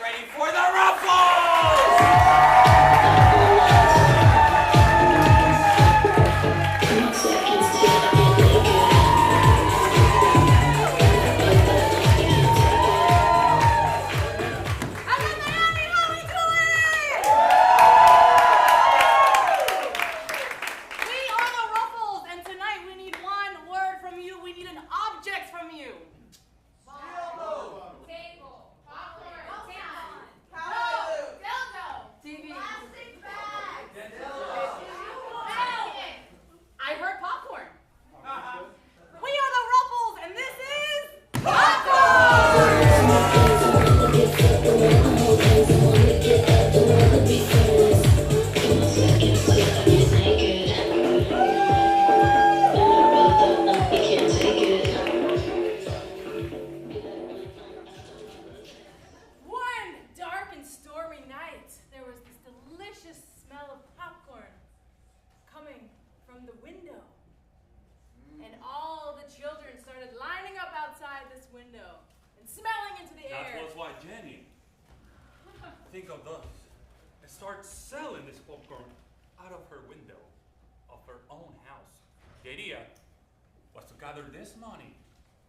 ready for the Ruffles! Think of this. And start selling this popcorn out of her window of her own house. The idea was to gather this money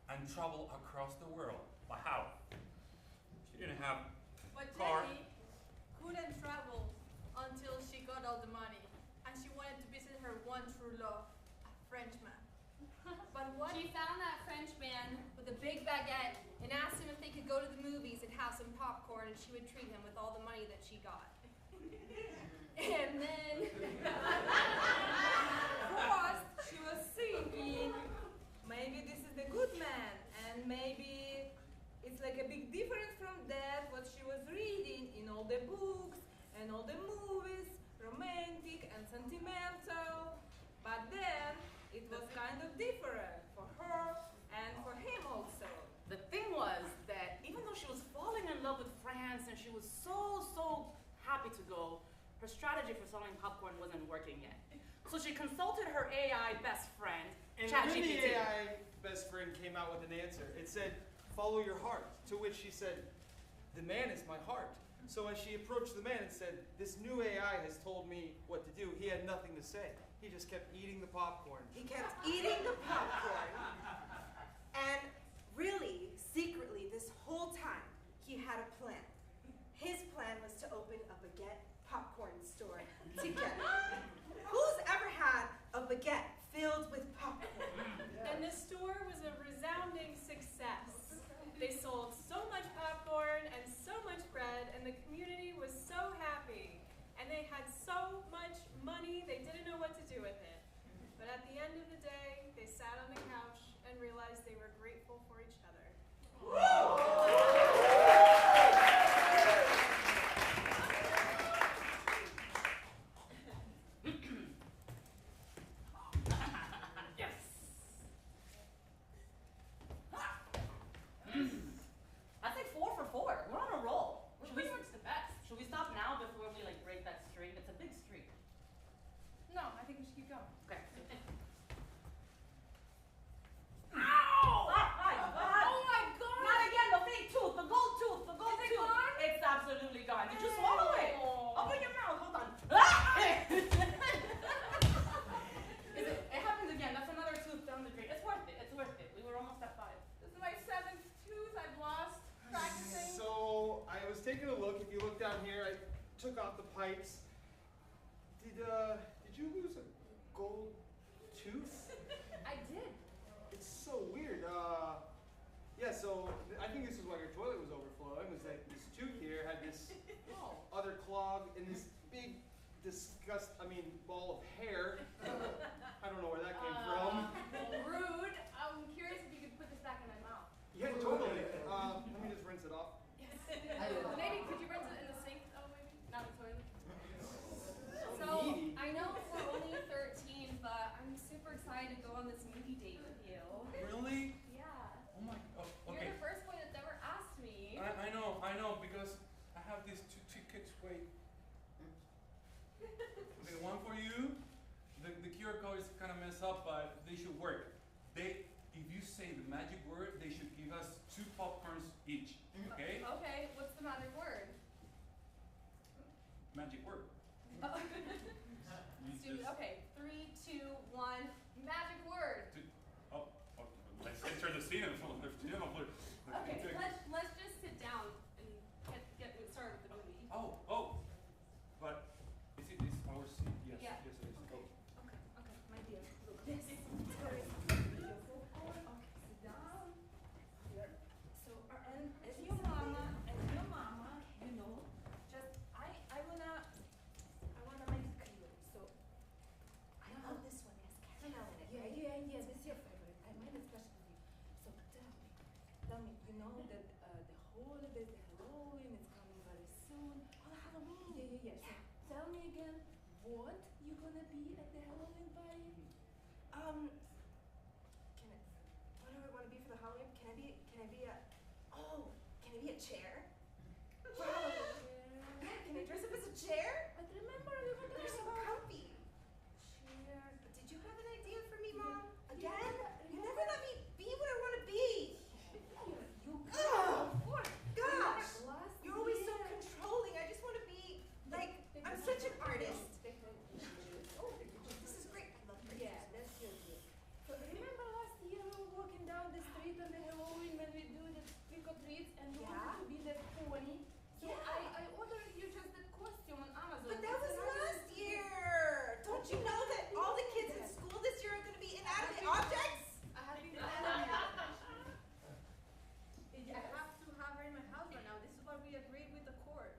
and travel across the world. But how? She didn't have But car. Jenny couldn't travel until she got all the money, and she wanted to visit her one true love, a Frenchman. But what? She found that French man with a big baguette and asked him if they could go to the movies and have some popcorn, and she would treat him with all the money that she got. And then, First, she was thinking, maybe this is the good man, and maybe it's like a big difference from that what she was reading in all the books and all the movies, romantic and sentimental. But then it was kind of different for her and for him also. The thing was that even though she was falling in love with France and she was so happy to go, her strategy for selling popcorn wasn't working yet. So she consulted her AI best friend, And then the ChatGPT. AI best friend came out with an answer. It said, follow your heart. To which she said, the man is my heart. So as she approached the man and said, this new AI has told me what to do, he had nothing to say. He just kept eating the popcorn. He kept eating the popcorn. And really, secretly, this whole time, he had a plan. His plan was to open a baguette popcorn store together. Who's ever had a baguette filled with popcorn? And the store was a resounding success. They sold so much popcorn and so much bread, and the community was so happy. And they had so much money, they didn't know what to do with it. But at the end of the day, they sat on the couch and realized they were grateful for each other. Yes. That's like 4 for 4. We're on a roll. which works the best? Should we stop now before we like break that streak? It's a big streak. No, I think we should keep going. Okay. Ow! Oh my God! Not again, the fake tooth, the gold tooth, the gold Is it tooth. gone? It's absolutely gone. Did you swallow it? Oh. Open your mouth, hold on. It happens again. That's another tooth down the drain. It's worth it. It's worth it. We were almost at 5. This is my 7th tooth I've lost practicing. So I was taking a look. If you look down here, I took off the pipes. Did you lose a gold tooth? I did. It's so weird. Yeah, so I think this is why your toilet was overflowing, was that this tooth here had this other clog and this big ball of hair. I don't know where that came from. Rude. I'm curious if you could put this back in my mouth. Yeah, totally. Let me just rinse it off. Yes. Maybe could you rinse it in the sink though, maybe? Not the toilet. So needy. I know we're only 13, but I'm super excited to go on this movie date with you. Really? Yeah. Oh my, oh, okay. You're the first boy that's ever asked me. I know, because I have these 2 tickets, wait. Okay, one for you. The QR code is kind of messed up, but they should work. If you say the magic word, they should give us 2 popcorns each, okay? Okay, what's the magic word? Magic word. You Stupid. just- Okay, 3, 2, 1. Magic word. Oh, let's enter the scene and Okay, let's just sit down and get started with the movie. Oh, but is it this our scene? Yes, Yeah. yes, it is. Okay, my dear, look. Yes. It's very beautiful. Okay, sit down. Here. So, and as your mama, you know, just I wanna make it clear. So, I love this one. It has caramel in it. yeah, this is your favorite. I made it special for you. So tell me, you know that the holidays, the Halloween is coming very soon. Oh, the Halloween. Yeah. So tell me again, what you gonna be at the Halloween party? What do I want to be for the Halloween? Can I be a chair? Yeah, can I dress up as a chair? But remember, you want to They're so comfy. chair. Did you have an idea for me, Mom? Again? You never let me be what I want to be. You Ugh. of course. Gosh, Last you're always so year. controlling. I just want to be like, I'm such an artist. Oh, this is great. I love art. Yeah, that's your deal. So remember last year we were walking down the street on the Halloween when we do the trick or treats and you Yeah. wanted to be that pony. So Yeah. I ordered you just that costume on Amazon. But that was It's another- last year. Don't you know that all the kids in school this year are going to be inanimate objects? I have been planning it. I have to have her in my house right now. This is what we agreed with the court.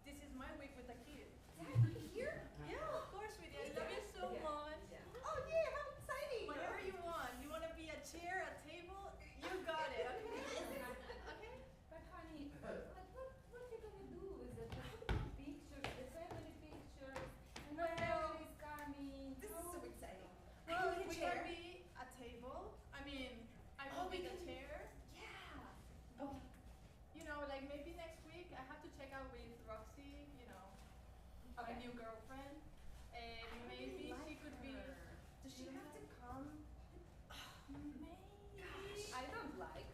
This is my week with the kids. Here? Yeah, of course we did. I love you so Yeah. much. Oh yeah, how exciting! Whatever you want. You want to be a chair, a table? You got it. Okay? Okay? But honey, what you gonna do with the pictures, the family pictures, and my family is coming. This is so exciting. Well, I need a we chair. can be a table. I mean, I Oh, will we be the can- chair. Yeah. Oh, You know, like maybe next week I have to check out with Roxy, you know, my Okay. new girlfriend. And I really maybe she like could be. her. Does she have to come? maybe. Gosh. I don't like,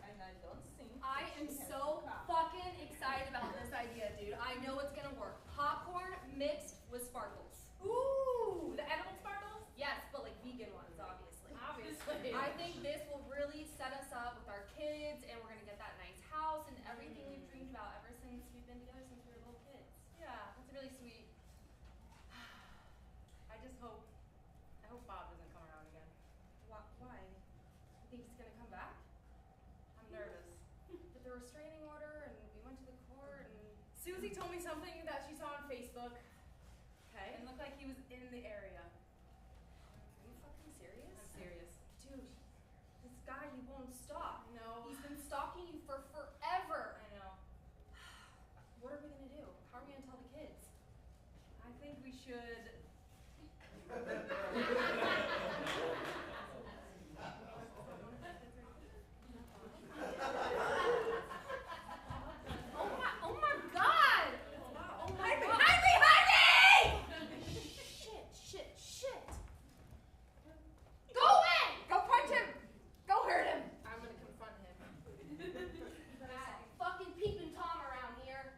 and I don't think. I that am she has so to come. fucking excited about this idea, dude. I know it's gonna work. Popcorn mixed with sparkles. Ooh, the edible sparkles? Yes, but like vegan ones, obviously. Obviously. I think this will really set us up with our kids, and we're gonna get that nice house and everything we've dreamed about ever since we've been together since we were little kids. Yeah, that's really sweet. I just hope, I hope Bob doesn't come around again. Why? You think he's gonna come back? I'm nervous. But the restraining order, and we went to the court, and Susie told me something that she saw on Facebook. Okay. And looked like he was in the area. Are you fucking serious? I'm serious. Dude, this guy, he won't stop. No. He's been stalking you for forever. I know. What are we gonna do? How are we gonna tell the kids? I think we should. Oh my god! Oh my god! Shit! Go away! Go punch him! Go hurt him! I'm gonna confront him. That fucking peeping Tom around here.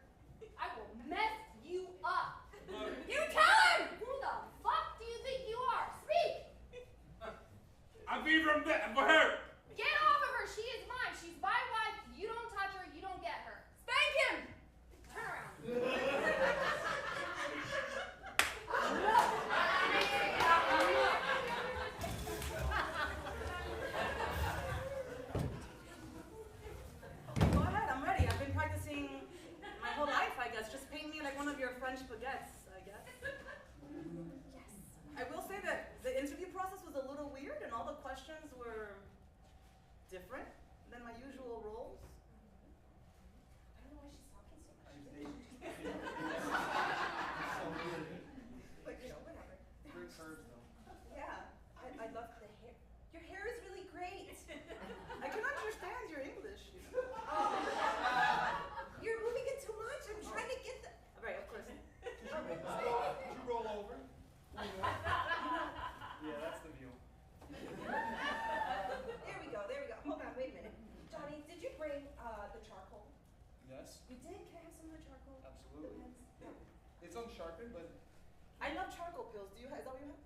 I will mess you up. You tell him! Who the fuck do you think you are? Speak! I'll be from there for her. Get off of her! She is mine. She's my wife. You don't touch her. You don't get her. Spank him! Turn around. Go ahead, I'm ready. I've been practicing my whole life, I guess. Just paint me like one of your French baguettes, I guess. Yes. I will say that the interview process was a little weird and all the questions were different than my usual roles. I don't know why she's talking so much. But you know, whatever. Great curves though. Yeah, I love the hair. Your hair is really great. I can understand your English. You're moving it too much. I'm trying to get the. Right, of course. Did you roll over? Yeah, that's the view. There we go. Hold on, wait a minute. Johnny, did you bring the charcoal? Yes, You did? Can I have some of the charcoal? absolutely. The pens? It's unsharpened, but I love charcoal pills. Is that what you have?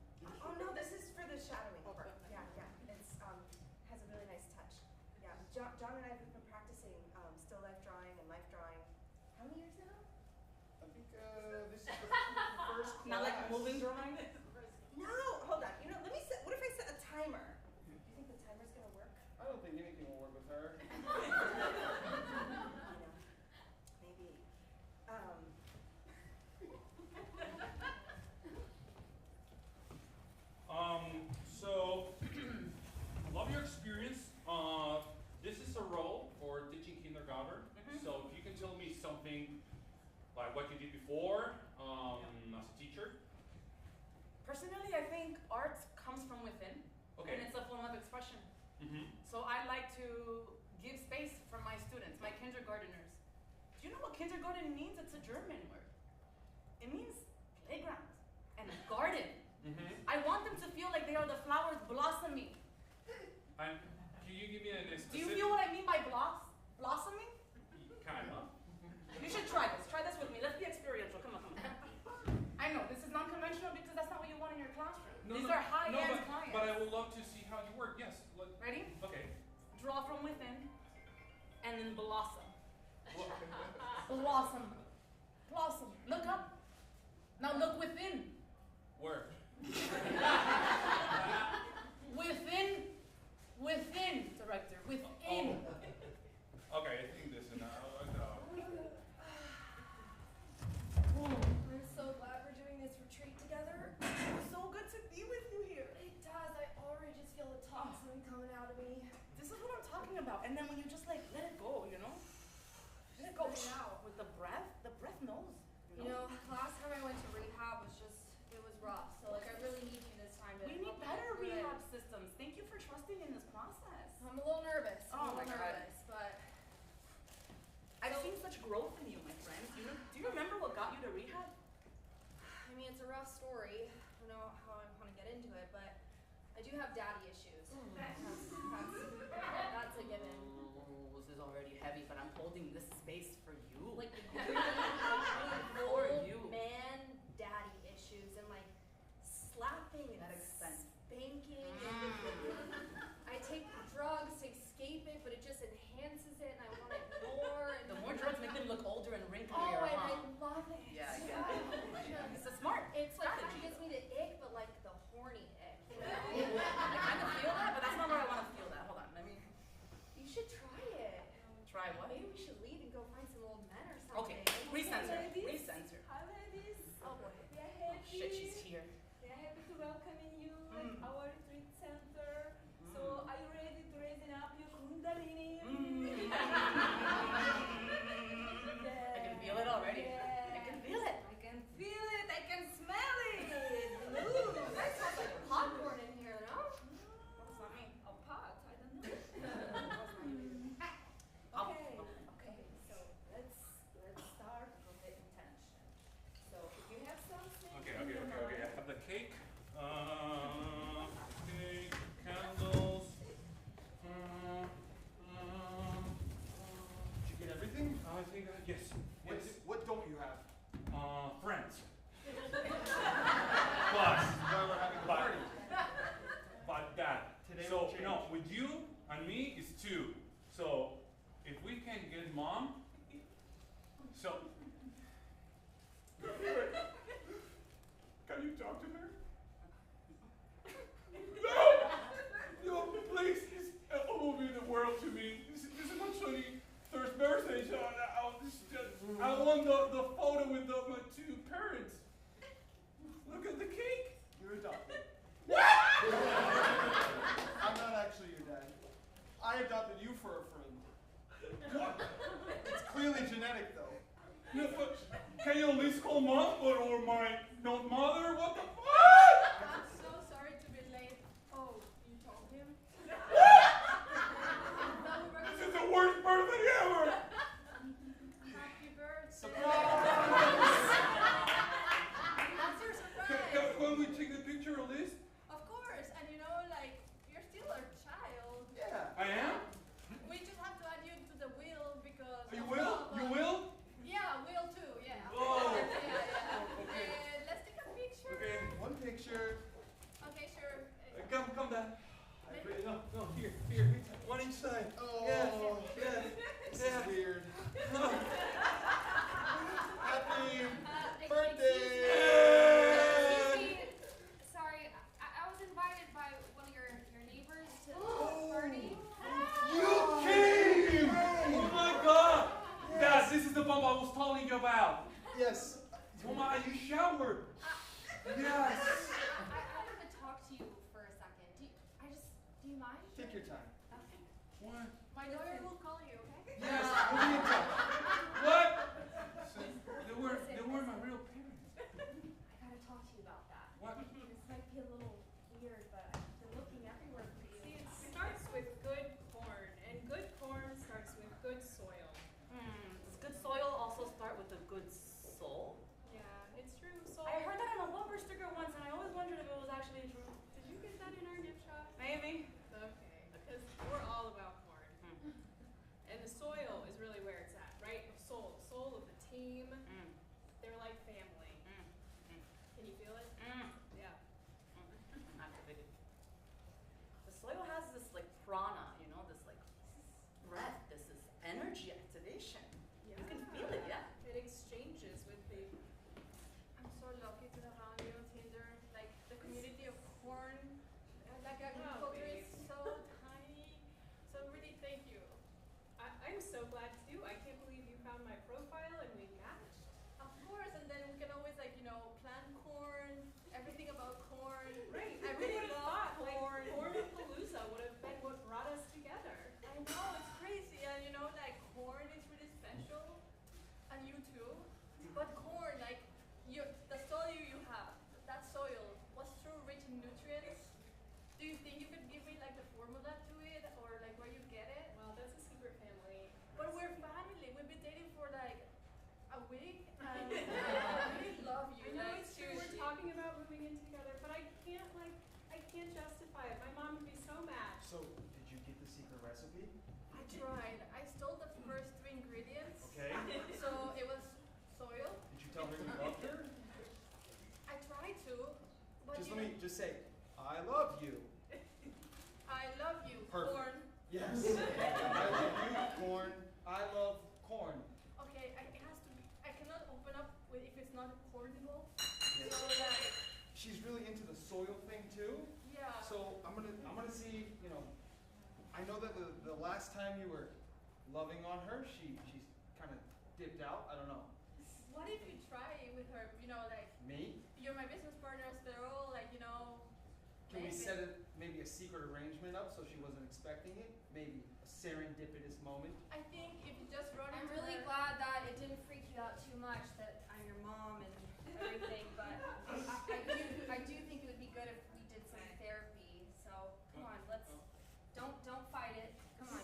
Oh no, this is for the shadowing. Okay. Yeah, yeah. It's has a really nice touch. Yeah, John and I have been practicing still life drawing and life drawing. How many years now? I think this is the first class. Not like moving drawing? No, hold on. You know, let me set. What if I set a timer? Do you think the timer's gonna work? I don't think anything will work with her. You know, maybe. So, love your experience. This is a role for teaching kindergarten. So, if you can tell me something like what you did before as a teacher. Personally, I think art comes from within. Okay. And it's a form of expression. Mm-hmm. So I like to give space for my students, my kindergarteners. Do you know what kindergarten means? It's a German word. It means playground and garden. Mm-hmm. I want them to feel like they are the flowers blossoming. And can you give me a Do specific? you feel what I mean by blossoming? Kind of. You should try this. Try this with me. Let's be experiential. Come on, come on. I know this is non-conventional because that's not what you want in your classroom. These are high-end clients. But I would love to see how you work. Yes. Ready? Okay. Draw from within and then blossom. Well, Blossom. Blossom. Look up. Now look within. where? Within, director. Within. Okay, I think this is now. I'm so glad we're doing this retreat together. So good to be with you here. It does. I already just feel the toxin coming out of me. This is what I'm talking about. And then when you just like let it go, you know? Let it go Let it out. with the breath knows. You know, last time I went to rehab was just, it was rough. So like I really need you this time to We need help me better through it. rehab systems. Thank you for trusting in this process. I'm a little nervous. Oh I'm a my little God. nervous, but I've seen such growth in you, my friend. Do you remember what got you to rehab? I mean, it's a rough story. I don't know how I want to get into it, but I do have daddy issues. That's a given. Oh, this is already heavy, but I'm holding this space for you. Like For old you. man daddy issues and like slapping and That expense. spanking. I take drugs to escape it, but it just enhances it, and I want it more. And The more drugs make them look older and wrinklier, oh, and I huh? love it. Yeah, I get it. It's a smart It's like it strategy. gives me the ick, but like the horny ick. I kind of feel that, but that's not where I want to feel that. Hold on, let me You should try it. try what? Maybe we should leave and go find some old men or something. Okay, recensor. Recensor. Hi, ladies. Oh boy. We are Oh happy. shit, she's here. We are happy to welcome you Mm. at our retreat center. So, are you ready to raising up your kundalini? I can feel it already. I can feel it. I can feel it. I can smell it. Ooh, That smells like popcorn in here, no? That's not me. a pot. I don't know. I'll- Okay. okay. Okay. So let's start with the intention. So if you have something. Okay. in your I mind- have the cake. Cake, candles. Did you get everything? I think yes. What don't you have? Friends. Plus, Why we're having a but, party. but that. Today So will change. no, with you and me is 2. So if we can get mom. So. Can you talk to her? No, please. It will mean the world to me. This is my 23rd birthday, so I want the photo with my 2 parents. Look at the cake. You're adopted. What? I'm not actually your dad. I adopted you for a friend. What? It's clearly genetic, though. No, but can you at least call mom or my not mother? What the fuck? I'm so sorry to be late. Oh, you told him? This is the worst birthday ever. Happy birthday. Surprise! That's your surprise. When we take the picture of this? Of course, and you know, like, you're still a child. Yeah. I am? We just have to add you to the will because. You of will? love, You will? Yeah, will too, yeah. Oh. Yeah. stove I was telling you about. Yes. Mama, you showered. Yes. I have to talk to you for a second. Do you mind? Take your time. Okay. What? My lawyer will call you, okay? Yes, we'll be in touch. What? So, they were my real parents. I gotta talk to you about that. What? This might be a little weird, but I've been looking everywhere for you. See, it starts with good corn, and good corn starts with good soil. Does good soil also start with a good soul? Yeah, it's true. Soil. I heard that on a bumper sticker once, and I always wondered if it was actually true. Did you get that in our gift shop? Maybe. Okay, because we're all about corn. And the soil is really where it's at, right? The soul of the team. They're like family. Can you feel it? Yeah. Activated. The soil has this like prana, you know, this like breath, this is energy activation. You can feel it, yeah. It exchanges with the. I'm so lucky to have found you on Tinder. Like, the community of corn, like agriculture is babe. so tiny. So really, thank you. I'm so glad too. I can't believe you found my profile and we matched. Of course, and then we can always, like, you know, plant corn, everything about corn. Right. I Who really would've love thought, corn. Like, Corn-a-palooza would have been what brought us together. I know, it's crazy, and you know, like, corn is really special, and you too. But corn, like, the soil you have, that soil was so rich in nutrients. Do you think you could give me, like, the formula to it, or, like, where you get it? Well, that's a secret family. But we're family. We've been dating for, like, a week, and I really love you. I know like, it's true. We're seriously. talking about moving in together, but I can't justify it. My mom would be so mad. So, did you get the secret recipe? I tried. I stole the first 3 ingredients. Okay. So it was soil. Did you tell her you loved her? I tried to, but Just say, I love you. I love you, Perfect. corn. Yes. I love you, corn. I love corn. Okay, it has to be. I cannot open up with if it's not cornable. Yes. So like, She's really into the soil thing too. yeah. So I'm gonna see, you know, I know that the last time you were loving on her, she's kind of dipped out. I don't know. What if you try with her? You know, like, Me? you're my business partners. They're all like, you know. Can we maybe- set maybe a secret arrangement up so she wasn't expecting it? Maybe a serendipitous moment. I think if you just run I'm into really her- glad that it didn't freak you out too much that I'm your mom and everything, but I do think it would be good if we did some therapy. So come on, don't fight it. Come on.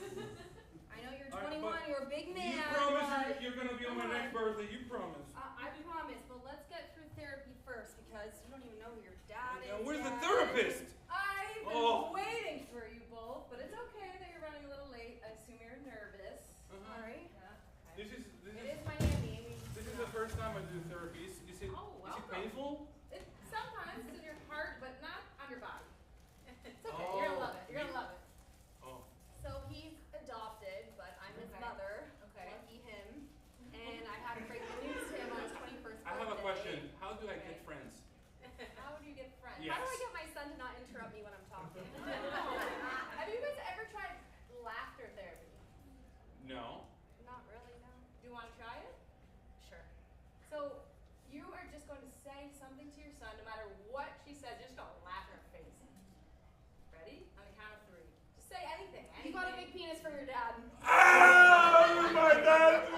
I know you're All right, 21, but you're a big man. You promise but you're gonna be on my come next on. birthday. You promise. I promise, but let's get through therapy first because you don't even know who your dad is. Now, where's the yet. therapist? I've been Oh. waiting for you both, but it's okay that you're running a little late. I assume you're nervous. All right. Yeah. This is It is Miami. I mean, this you is know. the first time I do therapy. Is it Oh, is it welcome. painful? It sometimes it's in your heart, but not on your body. It's okay. Oh. You're gonna love it. You're gonna love it. Oh. So he's adopted, but I'm his Okay. mother. Okay. Lucky him. And I had to break the news to him on his 21st birthday. I have a question. How do I Okay. get friends? How do you get friends? Yes. How do I get my son to not interrupt me when I'm talking? Have you guys ever tried laughter therapy? No. Not really, no. Do you want to try it? Sure. So you are just going to say something to your son, no matter what she says, you're just going to laugh in her face. Ready? On the count of 3. Just say anything. You got a big penis from your dad. Oh, my dad